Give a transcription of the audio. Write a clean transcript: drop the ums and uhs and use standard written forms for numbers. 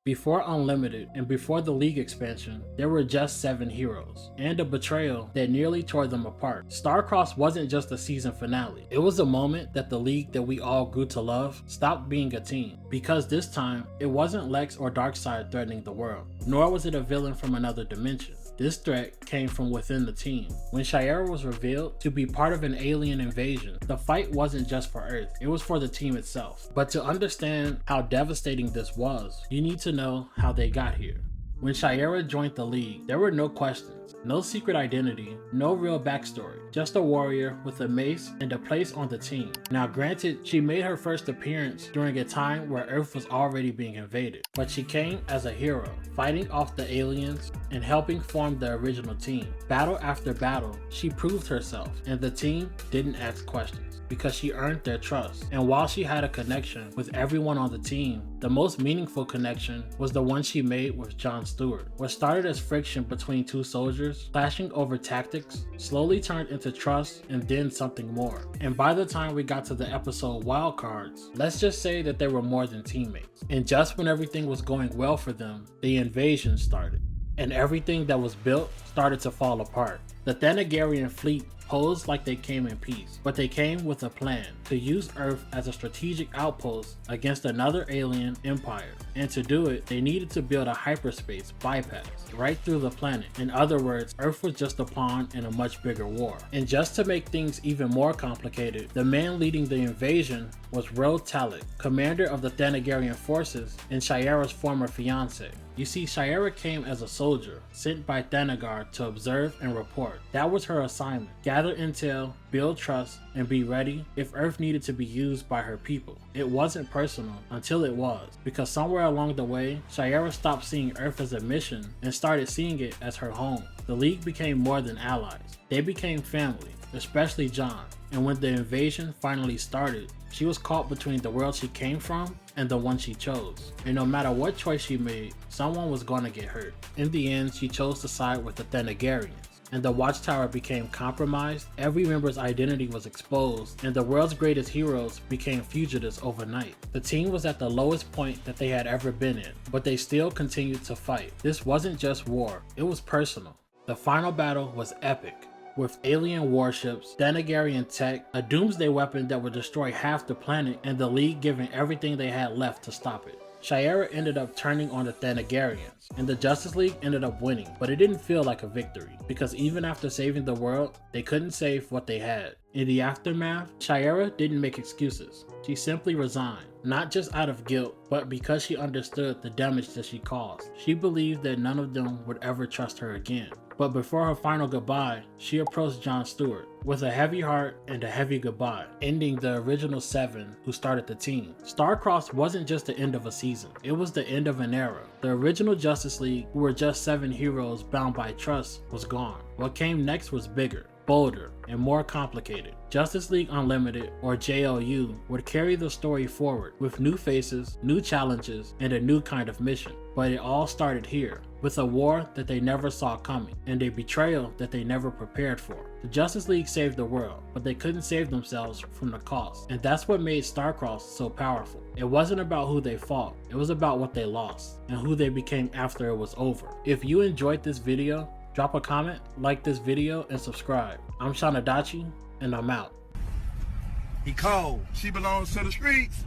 Before Unlimited and before the League expansion, there were just 7 heroes, and a betrayal that nearly tore them apart. Starcrossed wasn't just a season finale, it was a moment that the League that we all grew to love stopped being a team, because this time, it wasn't Lex or Darkseid threatening the world, nor was it a villain from another dimension. This threat came from within the team. When Shayera was revealed to be part of an alien invasion, the fight wasn't just for Earth, it was for the team itself. But to understand how devastating this was, you need to know how they got here. When Shayera joined the League, there were no questions, no secret identity, no real backstory, just a warrior with a mace and a place on the team. Now granted, she made her first appearance during a time where Earth was already being invaded, but she came as a hero, fighting off the aliens and helping form the original team. Battle after battle, she proved herself, and the team didn't ask questions, because she earned their trust. And while she had a connection with everyone on the team, the most meaningful connection was the one she made with John Stewart. What started as friction between two soldiers, clashing over tactics, slowly turned into trust and then something more. And by the time we got to the episode Wildcards, let's just say that they were more than teammates. And just when everything was going well for them, the invasion started, and everything that was built started to fall apart. The Thanagarian fleet posed like they came in peace, but they came with a plan to use Earth as a strategic outpost against another alien empire. And to do it, they needed to build a hyperspace bypass right through the planet. In other words, Earth was just a pawn in a much bigger war. And just to make things even more complicated, the man leading the invasion was Ro Talit, commander of the Thanagarian forces and Shayera's former fiance. You see, Shayera came as a soldier, sent by Thanagar to observe and report. That was her assignment: gather intel, build trust, and be ready if Earth needed to be used by her people. It wasn't personal until it was, because somewhere along the way, Shayera stopped seeing Earth as a mission and started seeing it as her home. The League became more than allies. They became family, especially John. And when the invasion finally started, she was caught between the world she came from and the one she chose. And no matter what choice she made, someone was going to get hurt. In the end, she chose to side with the Thanagarians, and the Watchtower became compromised, every member's identity was exposed, and the world's greatest heroes became fugitives overnight. The team was at the lowest point that they had ever been in, but they still continued to fight. This wasn't just war, it was personal. The final battle was epic, with alien warships, Thanagarian tech, a doomsday weapon that would destroy half the planet, and the League giving everything they had left to stop it. Shayera ended up turning on the Thanagarians, and the Justice League ended up winning, but it didn't feel like a victory, because even after saving the world, they couldn't save what they had. In the aftermath, Shayera didn't make excuses. She simply resigned, not just out of guilt, but because she understood the damage that she caused. She believed that none of them would ever trust her again. But before her final goodbye, she approached John Stewart with a heavy heart and a heavy goodbye, ending the original 7 who started the team. Starcrossed wasn't just the end of a season, it was the end of an era. The original Justice League, who were just 7 heroes bound by trust, was gone. What came next was bigger, bolder, and more complicated. Justice League Unlimited, or JLU, would carry the story forward with new faces, new challenges, and a new kind of mission. But it all started here, with a war that they never saw coming, and a betrayal that they never prepared for. The Justice League saved the world, but they couldn't save themselves from the cost, and that's what made Starcrossed so powerful. It wasn't about who they fought, it was about what they lost, and who they became after it was over. If you enjoyed this video, drop a comment, like this video, and subscribe. I'm Shanadachi, and I'm out. He cold. She belongs to the streets.